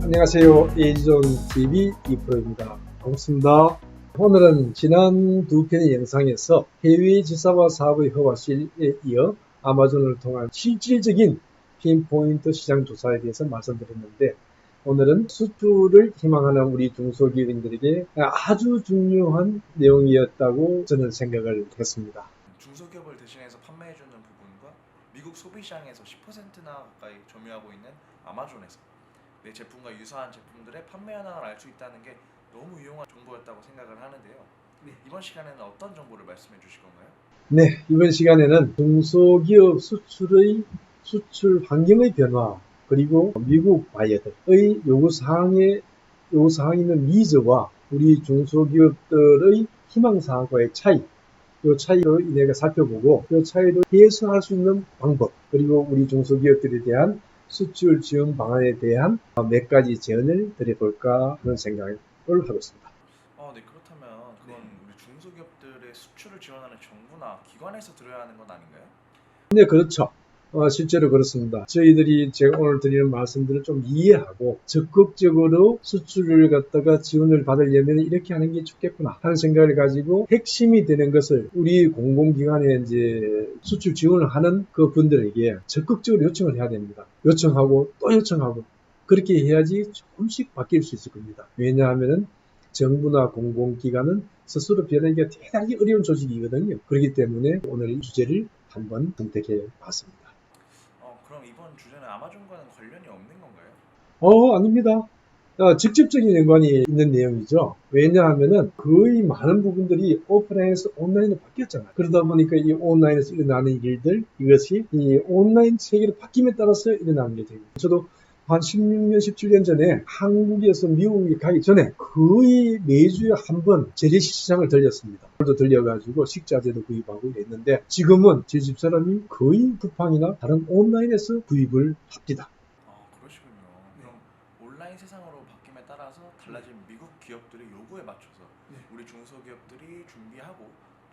안녕하세요. 에이존 TV 이프로입니다. 반갑습니다. 오늘은 지난 두 편의 영상에서 해외 지사와 사업의 허가실에 이어 아마존을 통한 실질적인 핀포인트 시장 조사에 대해서 말씀드렸는데, 오늘은 수출을 희망하는 우리 중소기업인들에게 아주 중요한 내용이었다고 저는 생각을 했습니다. 중소기업을 대신해서 판매해주는 부분과 미국 소비시장에서 10%나 가까이 점유하고 있는 아마존에서 내 제품과 유사한 제품들의 판매 현황을 알 수 있다는 게 너무 유용한 정보였다고 생각을 하는데요. 이번 시간에는 어떤 정보를 말씀해 주실 건가요? 네, 이번 시간에는 중소기업 수출 환경의 변화, 그리고 미국 바이어들의 요구사항 있는 니즈와 우리 중소기업들의 희망사항과의 차이, 이 차이로 인해 살펴보고, 이 차이를 해소할 수 있는 방법, 그리고 우리 중소기업들에 대한 수출 지원 방안에 대한 몇 가지 제안을 드려볼까 하는 생각을 하고 있습니다. 네, 그렇다면 그건 우리 중소기업들의 수출을 지원하는 정부나 기관에서 들어야 하는 건 아닌가요? 네, 그렇죠. 실제로 그렇습니다. 저희들이 제가 오늘 드리는 말씀들을 좀 이해하고 적극적으로 수출을 갖다가 지원을 받으려면 이렇게 하는 게 좋겠구나 하는 생각을 가지고 핵심이 되는 것을 우리 공공기관에 이제 수출 지원을 하는 그 분들에게 적극적으로 요청을 해야 됩니다. 요청하고 또 요청하고 그렇게 해야지 조금씩 바뀔 수 있을 겁니다. 왜냐하면 정부나 공공기관은 스스로 변하기가 대단히 어려운 조직이거든요. 그렇기 때문에 오늘 이 주제를 한번 선택해 봤습니다. 그럼 이번 주제는 아마존과는 관련이 없는 건가요? 아닙니다. 직접적인 연관이 있는 내용이죠. 왜냐하면은 거의 많은 부분들이 오프라인에서 온라인으로 바뀌었잖아요. 그러다 보니까 이 온라인에서 일어나는 일들, 이것이 이 온라인 세계로 바뀜에 따라서 일어나는 일들입니다. 저도 한 16년, 17년 전에 한국에서 미국에 가기 전에 거의 매주에 한 번 재래시장을 들렸습니다. 도 들려가지고 식자재도 구입하고 이랬는데, 지금은 제 집사람이 거의 쿠팡이나 다른 온라인에서 구입을 합니다. 그러시군요. 그럼 온라인 세상으로 바뀜에 따라서 달라진 미국 기업들의 요구에 맞춰서 우리 중소기업들이 준비하고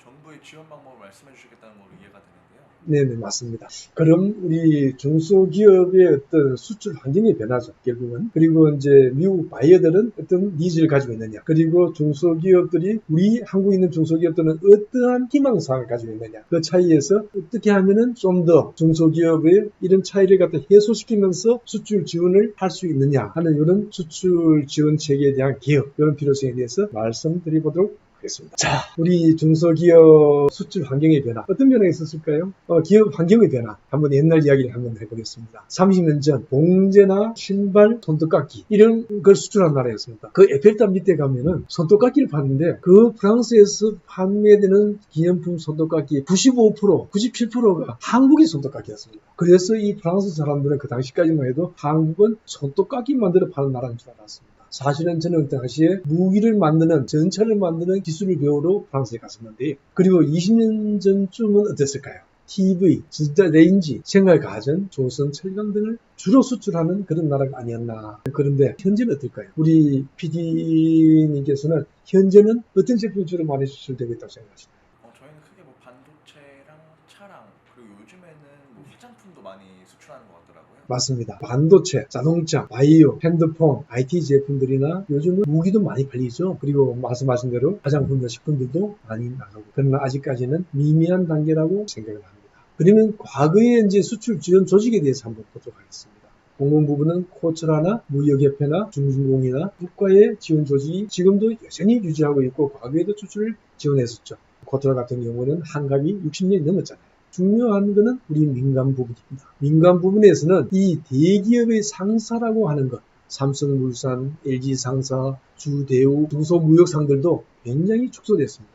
정부의 지원 방법을 말씀해 주시겠다는 걸로 이해가 되는데요. 네네, 맞습니다. 그럼 우리 중소기업의 어떤 수출 환경이 변하죠, 결국은. 그리고 이제 미국 바이어들은 어떤 니즈를 가지고 있느냐. 그리고 중소기업들이, 우리 한국에 있는 중소기업들은 어떠한 희망사항을 가지고 있느냐. 그 차이에서 어떻게 하면은 좀 더 중소기업의 이런 차이를 갖다 해소시키면서 수출 지원을 할 수 있느냐 하는 이런 수출 지원 체계에 대한 개혁, 이런 필요성에 대해서 말씀드려보도록 하겠습니다. 자, 우리 중소기업 수출 환경의 변화, 어떤 변화가 있었을까요? 기업 환경의 변화, 한번 옛날 이야기를 한번 해보겠습니다. 30년 전 봉제나 신발, 손톱깎이 이런 걸 수출한 나라였습니다. 그 에펠탑 밑에 가면은 손톱깎이를 파는데, 그 프랑스에서 판매되는 기념품 손톱깎이 95%, 97%가 한국의 손톱깎이였습니다. 그래서 이 프랑스 사람들은 그 당시까지만 해도 한국은 손톱깎이 만들어 파는 나라인 줄 알았습니다. 사실은 저는 그 당시에 무기를 만드는, 전차를 만드는 기술을 배우러 프랑스에 갔었는데, 그리고 20년 전쯤은 어땠을까요? TV, 전자레인지, 생활가전, 조선, 철강 등을 주로 수출하는 그런 나라가 아니었나. 그런데 현재는 어떨까요? 우리 PD님께서는 현재는 어떤 제품이 주로 많이 수출되고 있다고 생각하시나요? 저희는 크게 뭐 반도체랑 차랑 그리고 요즘에는 뭐 화장품도 많이 수출하는 것 같더라고요. 맞습니다. 반도체, 자동차, 바이오, 핸드폰, IT 제품들이나 요즘은 무기도 많이 팔리죠. 그리고 말씀하신 대로 화장품과 식품들도 많이 나가고, 그러나 아직까지는 미미한 단계라고 생각을 합니다. 그러면 과거의 이제 수출 지원 조직에 대해서 한번 보도록 하겠습니다. 공무부는 코츠라나 무역협회나 중진공이나 국가의 지원 조직이 지금도 여전히 유지하고 있고, 과거에도 수출을 지원했었죠. 코츠라 같은 경우는 한갑이 60년이 넘었잖아요. 중요한 것은 우리 민간 부분입니다. 민간 부분에서는 이 대기업의 상사라고 하는 것, 삼성물산, LG상사, 주대우, 중소무역상들도 굉장히 축소됐습니다.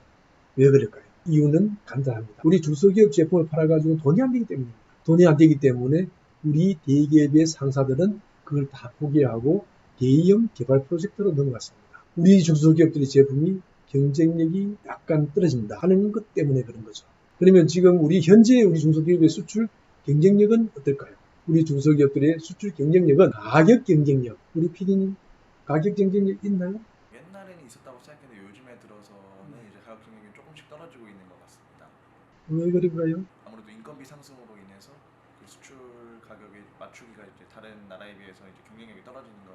왜 그럴까요? 이유는 간단합니다. 우리 중소기업 제품을 팔아가지고 돈이 안 되기 때문입니다. 돈이 안 되기 때문에 우리 대기업의 상사들은 그걸 다 포기하고 대형 개발 프로젝트로 넘어갔습니다. 우리 중소기업들의 제품이 경쟁력이 약간 떨어진다 하는 것 때문에 그런 거죠. 그러면 지금 우리 현재 우리 중소기업의 수출 경쟁력은 어떨까요? 우리 중소기업들의 수출 경쟁력은 가격 경쟁력. 우리 PD님, 가격 경쟁력 있나요? 옛날에는 있었다고 생각했는데 요즘에 들어서는 이제 가격 경쟁이 조금씩 떨어지고 있는 것 같습니다. 왜 그런가요? 아무래도 인건비 상승으로 인해서 그 수출 가격이 맞추기가 이제 다른 나라에 비해서 이제 경쟁력이 떨어지는 것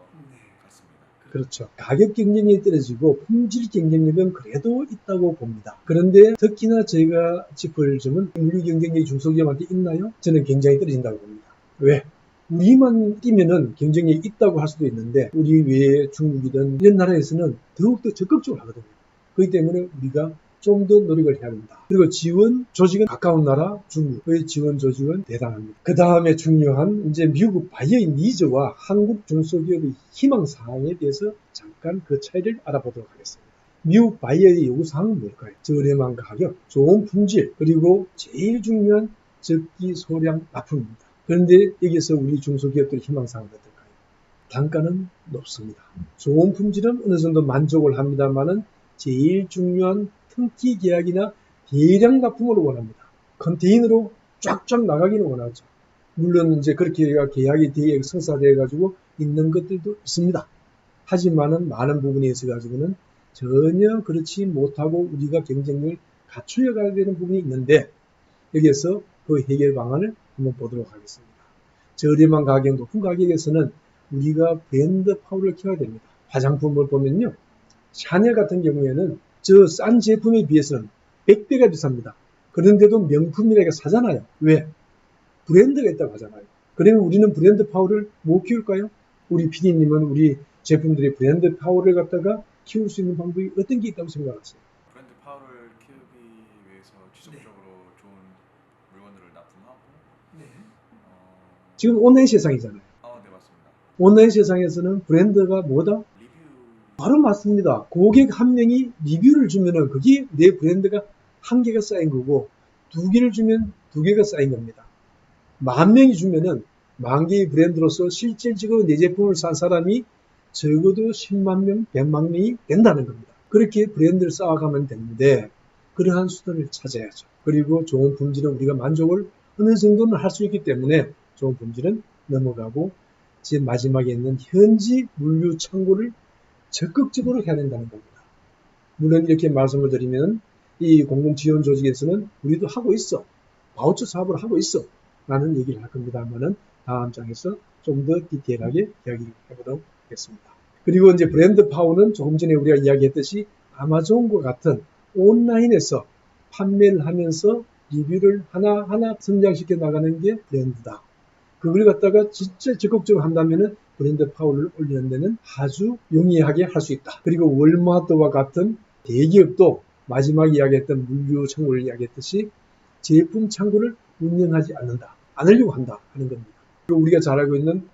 같습니다. 그렇죠. 가격 경쟁력이 떨어지고 품질 경쟁력은 그래도 있다고 봅니다. 그런데 특히나 저희가 짚을 점은 물류 경쟁력이 중소기업한테 있나요? 저는 굉장히 떨어진다고 봅니다. 왜? 우리만 뛰면은 경쟁력이 있다고 할 수도 있는데 우리 외에 중국이든 이런 나라에서는 더욱더 적극적으로 하거든요. 그렇기 때문에 우리가 좀 더 노력을 해야 된다. 그리고 지원 조직은 가까운 나라 중국의 지원 조직은 대단합니다. 그 다음에 중요한 이제 미국 바이어의 니즈와 한국 중소기업의 희망사항에 대해서 잠깐 그 차이를 알아보도록 하겠습니다. 미국 바이어의 요구사항은 뭘까요? 저렴한 가격, 좋은 품질, 그리고 제일 중요한 적기 소량 납품입니다. 그런데 여기서 우리 중소기업들의 희망사항은 어떨까요? 단가는 높습니다. 좋은 품질은 어느 정도 만족을 합니다만은 제일 중요한 turnkey 계약이나 대량 납품을 원합니다. 컨테이너로 쫙쫙 나가기는 원하죠. 물론 이제 그렇게 계약이 성사되어 가지고 있는 것들도 있습니다. 하지만은 많은 부분에 있어 가지고는 전혀 그렇지 못하고 우리가 경쟁력을 갖추어 가야 되는 부분이 있는데 여기에서 그 해결 방안을 한번 보도록 하겠습니다. 저렴한 가격, 높은 가격에서는 우리가 브랜드 파워를 키워야 됩니다. 화장품을 보면요. 샤넬 같은 경우에는 저 싼 제품에 비해서는 100배가 비쌉니다. 그런데도 명품이라고 사잖아요. 왜? 브랜드가 있다고 하잖아요. 그러면 우리는 브랜드 파워를 못 키울까요? 우리 PD님은 우리 제품들의 브랜드 파워를 갖다가 키울 수 있는 방법이 어떤 게 있다고 생각하세요? 브랜드 파워를 키우기 위해서 지속적으로 좋은 물건들을 납품하고 지금 온라인 세상이잖아요. 네, 맞습니다. 온라인 세상에서는 브랜드가 뭐다? 리뷰. 바로 맞습니다. 고객 한 명이 리뷰를 주면은 그게 내 브랜드가 한 개가 쌓인 거고 2개를 주면 2개가 쌓인 겁니다. 10,000명이 주면은 10,000개의 브랜드로서 실질적으로 내 제품을 산 사람이 적어도 10만 명, 100만 명이 된다는 겁니다. 그렇게 브랜드를 쌓아가면 되는데 그러한 수단을 찾아야죠. 그리고 좋은 품질은 우리가 만족을 어느 정도는 할 수 있기 때문에 좋은 품질은 넘어가고 지금 마지막에 있는 현지 물류 창고를 적극적으로 해야 된다는 겁니다. 물론 이렇게 말씀을 드리면 이 공공지원 조직에서는 우리도 하고 있어. 바우처 사업을 하고 있어. 라는 얘기를 할 겁니다만은 다음 장에서 좀 더 디테일하게 이야기해 보도록 하겠습니다. 그리고 이제 브랜드 파워는 조금 전에 우리가 이야기했듯이 아마존과 같은 온라인에서 판매를 하면서 리뷰를 하나하나 성장시켜 나가는 게 브랜드다. 그걸 갖다가 진짜 적극적으로 한다면은 브랜드 파워를 올리는 데는 아주 용이하게 할 수 있다. 그리고 월마트와 같은 대기업도 마지막 이야기했던 물류 창고를 이야기했듯이 제품 창고를 운영하지 않는다. 않으려고 한다 하는 겁니다. 그리고 우리가 잘 알고 있는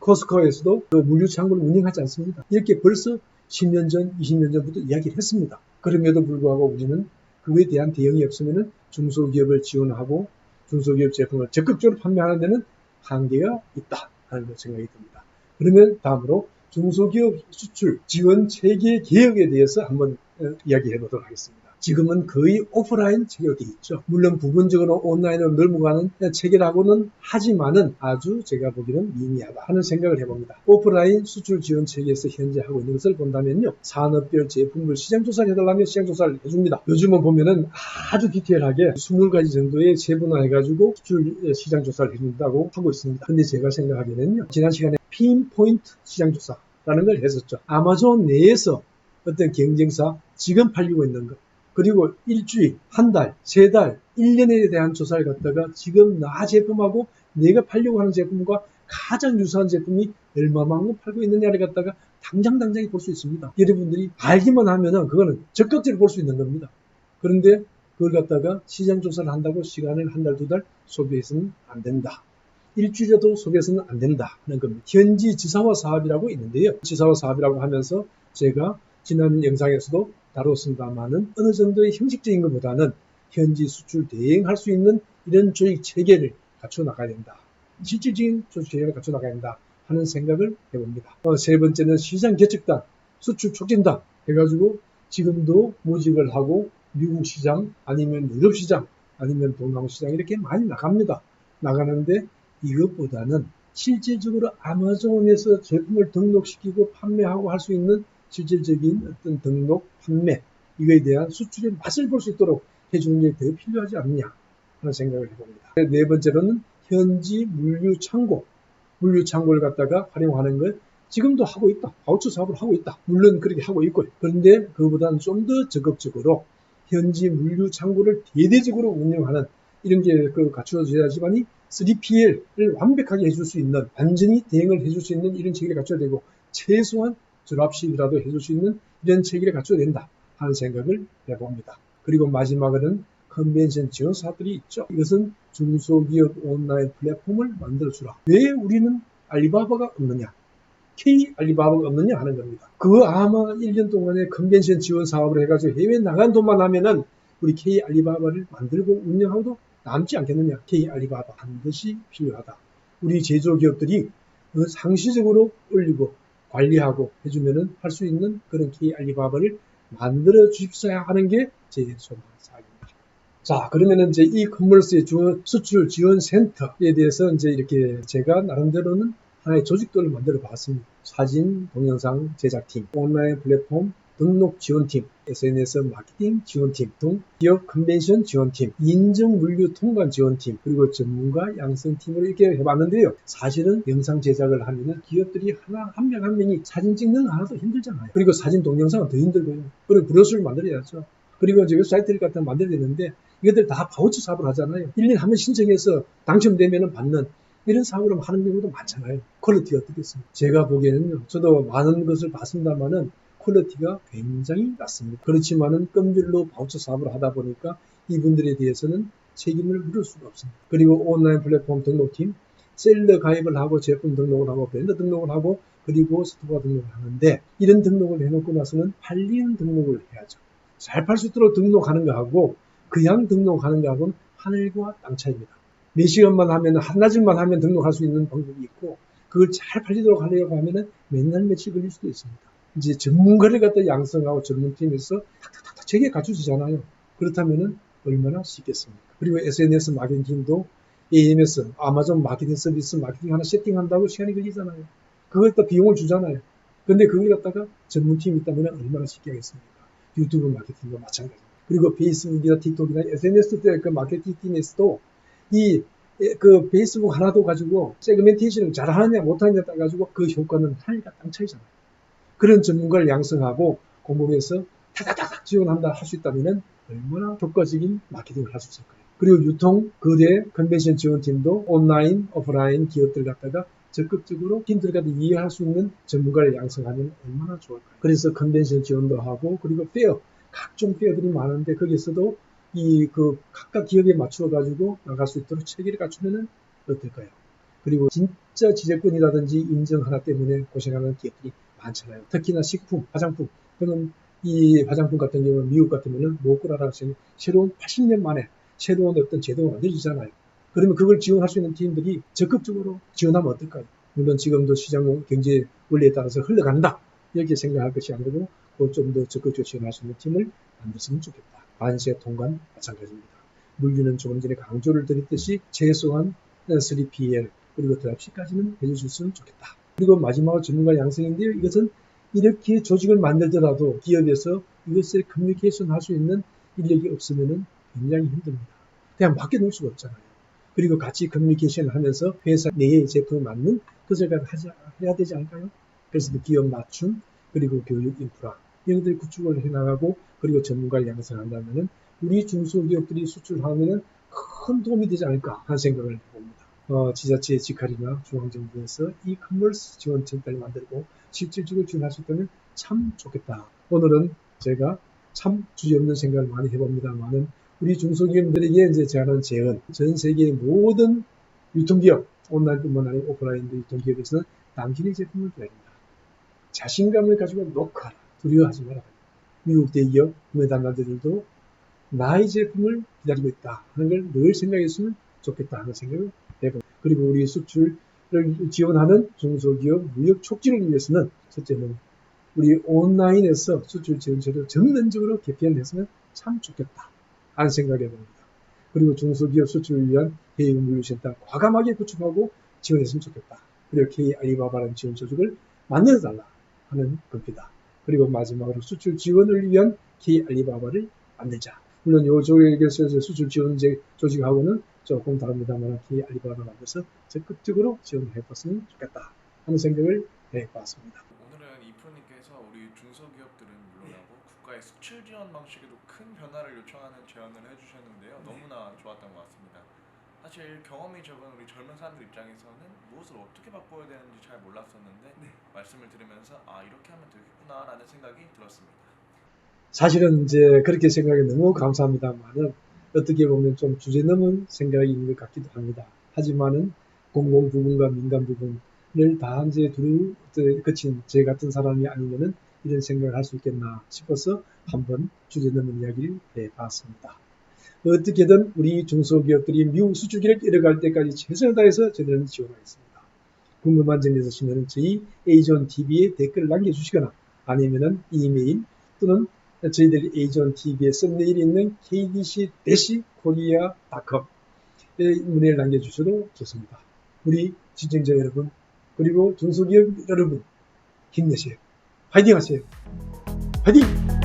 코스코에서도 그 물류 창고를 운영하지 않습니다. 이렇게 벌써 10년 전, 20년 전부터 이야기를 했습니다. 그럼에도 불구하고 우리는 그에 대한 대응이 없으면 중소기업을 지원하고 중소기업 제품을 적극적으로 판매하는 데는 한계가 있다 하는 생각이 듭니다. 그러면 다음으로 중소기업 수출 지원 체계 개혁에 대해서 한번 이야기해 보도록 하겠습니다. 지금은 거의 오프라인 체계로 되어 있죠. 물론 부분적으로 온라인으로 넘어가는 체계라고는 하지만은 아주 제가 보기에는 미미하다 하는 생각을 해봅니다. 오프라인 수출 지원 체계에서 현재 하고 있는 것을 본다면요. 산업별 제품을 시장조사를 해달라면 시장조사를 해줍니다. 요즘은 보면은 아주 디테일하게 20가지 정도의 세분화해가지고 수출 시장조사를 해준다고 하고 있습니다. 근데 제가 생각하기에는요. 지난 시간에 핀포인트 시장조사라는 걸 했었죠. 아마존 내에서 어떤 경쟁사 지금 팔리고 있는 것 그리고 일주일, 한 달, 세 달, 1년에 대한 조사를 갖다가 지금 나 제품하고 내가 팔려고 하는 제품과 가장 유사한 제품이 얼마만큼 팔고 있느냐를 갖다가 당장에 볼 수 있습니다. 여러분들이 알기만 하면은 그거는 적극적으로 볼 수 있는 겁니다. 그런데 그걸 갖다가 시장 조사를 한다고 시간을 한 달, 2달 소비해서는 안 된다. 일주일에도 소비해서는 안 된다 하는 겁니다. 현지 지사화 사업이라고 있는데요. 지사화 사업이라고 하면서 제가 지난 영상에서도 다뤘습니다만은 어느 정도의 형식적인 것보다는 현지 수출 대행할 수 있는 이런 조직 체계를 갖춰 나가야 된다. 실질적인 조직 체계를 갖춰 나가야 된다 하는 생각을 해봅니다. 세 번째는 시장 개척단, 수출 촉진단 해가지고 지금도 모집을 하고 미국 시장 아니면 유럽 시장 아니면 동남아 시장 이렇게 많이 나갑니다. 나가는데 이것보다는 실질적으로 아마존에서 제품을 등록시키고 판매하고 할 수 있는 실질적인 어떤 등록, 판매 이거에 대한 수출의 맛을 볼 수 있도록 해주는 게 더 필요하지 않느냐 하는 생각을 해봅니다. 네 번째로는 현지 물류 창고를 갖다가 활용하는 걸 지금도 하고 있다. 바우처 사업을 하고 있다. 물론 그렇게 하고 있고요. 그런데 그보다는 좀 더 적극적으로 현지 물류 창고를 대대적으로 운영하는 이런 게 갖추어져야지만이 3PL을 완벽하게 해줄 수 있는, 완전히 대응을 해줄 수 있는 이런 체계를 갖춰야 되고, 최소한 드랍십이라도 해줄 수 있는 이런 체계를 갖춰야 된다 하는 생각을 해봅니다. 그리고 마지막으로는 컨벤션 지원 사업들이 있죠. 이것은 중소기업 온라인 플랫폼을 만들어주라. 왜 우리는 알리바바가 없느냐? K 알리바바가 없느냐 하는 겁니다. 아마 1년 동안에 컨벤션 지원 사업을 해가지고 해외 나간 돈만 하면은 우리 K 알리바바를 만들고 운영하고도 남지 않겠느냐. K 알리바바 반드시 필요하다. 우리 제조기업들이 상시적으로 올리고 관리하고 해주면은 할 수 있는 그런 K 알리바바를 만들어 주십사야 하는 게 제 소망 사항입니다. 자, 그러면은 이제 이 커머스의 수출 지원 센터에 대해서 이제 이렇게 제가 나름대로는 하나의 조직도를 만들어 봤습니다. 사진, 동영상 제작팀, 온라인 플랫폼 등록 지원팀, SNS 마케팅 지원팀 등 기업 컨벤션 지원팀, 인증 물류 통관 지원팀, 그리고 전문가 양성팀으로 이렇게 해봤는데요. 사실은 영상 제작을 하면은 기업들이 한 명 한 명이 사진 찍는 거 하나도 힘들잖아요. 그리고 사진 동영상은 더 힘들고요. 그리고 브로셔를 만들어야죠. 그리고 이제 웹사이트를 갖다 만들어야 되는데 이것들 다 바우처 사업을 하잖아요. 1년에 한 번 신청해서 당첨되면 받는 이런 사업을 하는 경우도 많잖아요. 퀄리티가 어떻겠습니까? 제가 보기에는요. 저도 많은 것을 봤습니다만은 퀄리티가 굉장히 낮습니다. 그렇지만은 건별로 바우처 사업을 하다 보니까 이분들에 대해서는 책임을 물을 수가 없습니다. 그리고 온라인 플랫폼 등록팀, 셀러 가입을 하고 제품 등록을 하고 브랜드 등록을 하고 그리고 스토어 등록을 하는데 이런 등록을 해놓고 나서는 팔리는 등록을 해야죠. 잘 팔 수 있도록 등록하는 거하고 그냥 등록하는 거하고는 하늘과 땅 차이입니다. 몇 시간만 하면 한나절만 하면 등록할 수 있는 방법이 있고 그걸 잘 팔리도록 하려고 하면은 몇 날 며칠 걸릴 수도 있습니다. 이제 전문가를 갖다 양성하고 전문팀에서 탁탁탁 체계 갖추지잖아요. 그렇다면은 얼마나 쉽겠습니까? 그리고 SNS 마케팅팀도 AMS, 아마존 마케팅 서비스 마케팅 하나 세팅한다고 시간이 걸리잖아요. 그걸 또 비용을 주잖아요. 근데 그걸 갖다가 전문팀이 있다면 얼마나 쉽게 하겠습니까? 유튜브 마케팅도 마찬가지입니다. 그리고 페이스북이나 틱톡이나 SNS 그 마케팅 팀에서도 페이스북 하나도 가지고 세그멘테이션을 잘하느냐 못하느냐 따가지고 그 효과는 하늘과 땅 차이잖아요. 그런 전문가를 양성하고 공급해서 타다닥 지원한다 할 수 있다면 얼마나 효과적인 마케팅을 할 수 있을까요? 그리고 유통, 거래, 컨벤션 지원팀도 온라인, 오프라인 기업들 갖다가 적극적으로 팀들 갖다 이해할 수 있는 전문가를 양성하면 얼마나 좋을까요? 그래서 컨벤션 지원도 하고 그리고 페어, 각종 페어들이 많은데 거기서도 각각 기업에 맞추어 가지고 나갈 수 있도록 체계를 갖추면은 어떨까요? 그리고 진짜 지재권이라든지 인증 하나 때문에 고생하는 기업들이 많잖아요. 특히나 식품, 화장품 또는 이 화장품 같은 경우는 미국 같으면은 모코라라고 하시는 새로운 80년 만에 새로운 어떤 제도가 만들어지잖아요. 그러면 그걸 지원할 수 있는 팀들이 적극적으로 지원하면 어떨까요? 물론 지금도 시장 경제 원리에 따라서 흘러간다 이렇게 생각할 것이 아니고 좀 더 적극적으로 지원할 수 있는 팀을 만들었으면 좋겠다. 관세 통관 마찬가지입니다. 물류는 조금 전에 강조를 드렸듯이 최소한 3PL 그리고 드랍십까지는 해주셨으면 좋겠다. 그리고 마지막으로 전문가 양성인데요. 이것은 이렇게 조직을 만들더라도 기업에서 이것을 커뮤니케이션 할 수 있는 인력이 없으면 굉장히 힘듭니다. 그냥 맡겨놓을 수가 없잖아요. 그리고 같이 커뮤니케이션을 하면서 회사 내의 제품에 맞는 것을 해야 되지 않을까요? 그래서 기업 맞춤 그리고 교육 인프라 이런 것들 구축을 해나가고 그리고 전문가를 양성한다면 우리 중소기업들이 수출하면 큰 도움이 되지 않을까 하는 생각을 해봅니다. 지자체 직할이나 중앙정부에서 이커머스 지원센터를 만들고 실질적으로 지원할 수 있다면 참 좋겠다. 오늘은 제가 참 주저없는 생각을 많이 해봅니다만은 우리 중소기업들에게 이제 제가 하는 제언, 전 세계의 모든 유통기업, 온라인뿐만 아니라 오프라인 유통기업에서는 당신의 제품을 줘야 된다. 자신감을 가지고 녹화하라. 두려워하지 말아라. 미국 대기업 구매 담당자들도 나의 제품을 기다리고 있다 하는 걸 늘 생각했으면 좋겠다 하는 생각을 해봅니다. 그리고 우리 수출을 지원하는 중소기업 무역 촉진을 위해서는 첫째는 우리 온라인에서 수출 지원처를 전면적으로 개편했으면 참 좋겠다 하는 생각을 해봅니다. 그리고 중소기업 수출을 위한 해외물류센터 과감하게 구축하고 지원했으면 좋겠다. 그리고 K 알리바바라는 지원 조직을 만들어달라 하는 겁니다. 그리고 마지막으로 수출 지원을 위한 K 알리바바를 만들자. 물론 이 조직에서 수출 지원 조직하고는 조금 다릅니다만 K-알리바바가 만들어서 적극적으로 지원을 해봤으면 좋겠다 하는 생각을 해봤습니다. 오늘은 이프로님께서 우리 중소기업들은 물론하고 국가의 수출 지원 방식에도 큰 변화를 요청하는 제안을 해주셨는데요. 너무나 좋았던 것 같습니다. 사실 경험이 적은 우리 젊은 사람들 입장에서는 무엇을 어떻게 바꿔야 되는지 잘 몰랐었는데 말씀을 들으면서 이렇게 하면 되겠구나라는 생각이 들었습니다. 사실은 이제 그렇게 생각해 너무 감사합니다만은 어떻게 보면 좀 주제 넘은 생각이 있는 것 같기도 합니다. 하지만은 공공 부분과 민간 부분을 다 이제 두루 거친 제 같은 사람이 아니면은 이런 생각을 할 수 있겠나 싶어서 한번 주제 넘은 이야기를 해봤습니다. 어떻게든 우리 중소기업들이 미국 수출기를 이뤄갈 때까지 최선을 다해서 저희들은 지원하겠습니다. 궁금한 점이 있으시면 저희 에이전 TV에 댓글을 남겨주시거나 아니면은 이메일 또는 저희들 에이전 TV에 썸네일에 있는 kdc-korea.com에 문의를 남겨주셔도 좋습니다. 우리 시청자 여러분 그리고 중소기업 여러분 힘내세요. 파이팅 하세요. 파이팅!